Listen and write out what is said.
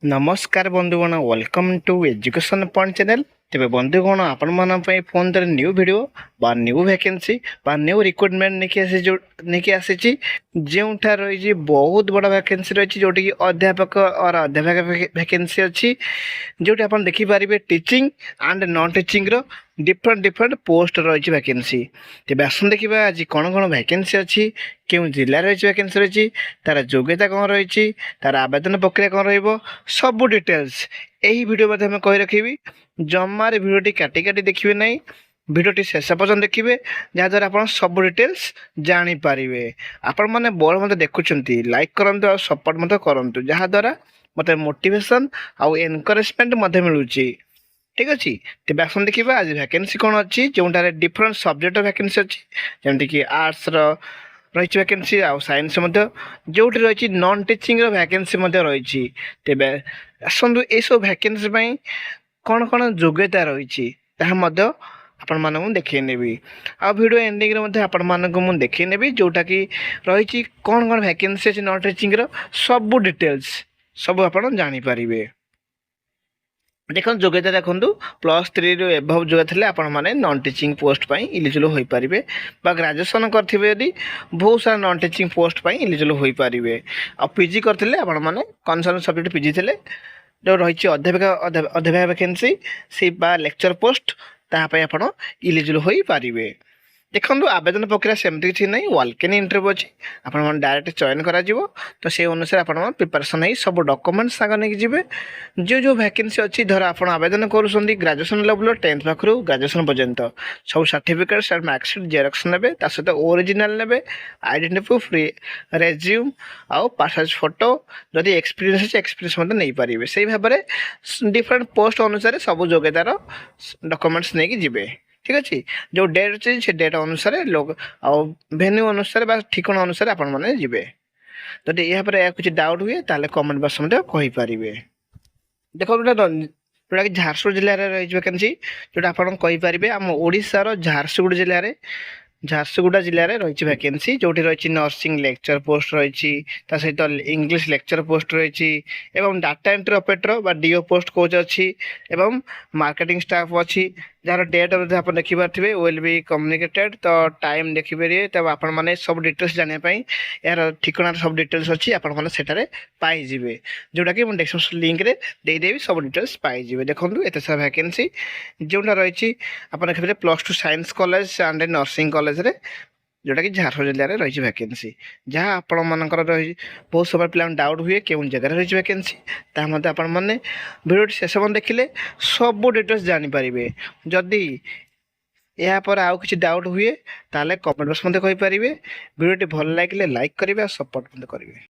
नमस्कार बंधुगण welcome to education point channel. तेरे बंधुगण आपण मान फोन तर न्यू वीडियो बा न्यू वैकेंसी बा न्यू रिक्रुटमेंट नहीं आसी जो रही बहुत बड़ा वैकेंसी रही जोटि अध्यापक और अध्यापक वैकेंसी अच्छी जोटि आप देखिपारे टीचिंग एंड नॉन टीचिंग रो डिफरेंट पोस्ट रही वैकेंसी। तेज आस देखा आज कौन कौन वैकेंसी अच्छी क्यों जिले रही वैकेंसी रही तार योग्यता कौन रही तार आवेदन प्रक्रिया कौन रबू डिटेल्स यही वीडियो में कही रखी जमार भिडियोटी काटी काटी देखिए ना भिडियोटी शेष पर्यटन देखिए जहाँद्वारा आप सब डिटेल्स जानीपारे। आपण मैंने बोर्ड मत देखुं लाइक करूँ और सपोर्ट मत करूँ जहाँद्वारा मत मोटिवेशन आउ एनकरेजमेंट मिलूँ। ठीक अच्छे तेज आस देखा आज वैकेंसी कौन अच्छी जो डिफरेंट सब्जेक्ट वैकेंसी अच्छी जमीक आर्ट्स रही वैकेंसी आउ साइंस जो रही नॉन टीचिंग वैकेंसी रही। तेज आसतु ये वैकेंसी कौन कौन योग्यता रही आपण मानक देखी नेबी आ वीडियो एंडिंग रे आपण मानक मु देखी नेबी जोटा कि रही कौन कौन वैकेंसी अच्छी नॉन टीचिंग सब डिटेल्स सब आपण जानी पारिबे। देखो योग्यता देखो +3 एभव योग्यता थे आपण मैंने नॉन टीचिंग पोस्ट पर इलिजिबल हो पारे बा ग्रेजुएशन करथिबे यदि बहुत सारा नॉन टीचिंग पोस्ट पर इलिजिबल हो पारे। आ पीजी करथिले आपण माने कनसर्न सब्जेक्ट पीजी थे जो रही अध्यापक वैकेंसी से लेक्चर पोस्ट तापाई आप इलिजिबल हो पारे। देखो आवेदन प्रक्रिया सेमती किसी ना वाल्क इन इंटरव्यू अच्छी आप डायरेक्ट चयन करा तो से अनुसार आप प्रिपरेशन हो सब डॉक्यूमेंट्स साग नहीं जी जो वैकेंसी अच्छी धर आप आवेदन करुँच ग्रेजुएशन लेवल 10th पाखु ग्रेजुएशन पर्यंत सब सर्टिफिकेट मार्कशीट जेरक्स ने सहित ओरिजिनल ने आइडेंटिटी प्रूफ रेज्यूम आउ पासपोर्ट फोटो जदि एक्सपीरियंस अच्छे एक्सपीरियंस नहीं पारे से भाव में डिफरेंट पोस्ट अनुसार सब योग्यतार डॉक्यूमेंट्स नहीं जी। ठीक अच्छे जो डेट अच्छे से डेट अनुसार लोग भेन्यू अनुसार ठिकाना अनुसार आपण मैंने जी जदि यहाँ कुछ डाउट हुए ताले कमेंट बॉक्स में कहींपारे। देखो जोटा कि झारसुगुड़ा जिले में रही वैकेंसी जोटा आपरे आम ओडार झारसुगुड़ा जिले में झारसुगुड़ा जिले में रही वैकेंसी जो रही नर्सिंग लेक्चर पोस्ट रही सहित इंग्लिश लेक्चर पोस्ट रही डाटा एंट्री ऑपरेटर बा डीओ पोस्ट कोच अच्छी मार्केटिंग स्टाफ अच्छी जार डेट आप देखिपारे विल बी कम्युनिकेटेड तो टाइम देखिपारे तब आपण मैंने सब डिटेल्स जानापी यार ठिकाना सब डिटेल्स अच्छी आपण मैंने पाइबे जोटा कि डिस्क्रिप्शन लिंक रे देदेवी सब डिटेल्स पाइबे। देखो एत सारा वैकेंसी जोटा रही आप देखिए +2 science college and nursing college रे जोटा कि झारसुगुड़ा जिले में रही वैकेंसी जहाँ आपण मानकर रही बहुत समय पिला डाउट हुए क्यों जगह रही वैकेंसी ताकि मैंने वीडियो शेष देखिले सब डिटेल्स जानीपारे। जदि यापर आउ किसी डाउट हुए ताले कमेंट बॉक्स में कहींपारे। वीडियो भल लगे लाइक करेंगे और सपोर्ट करेंगे।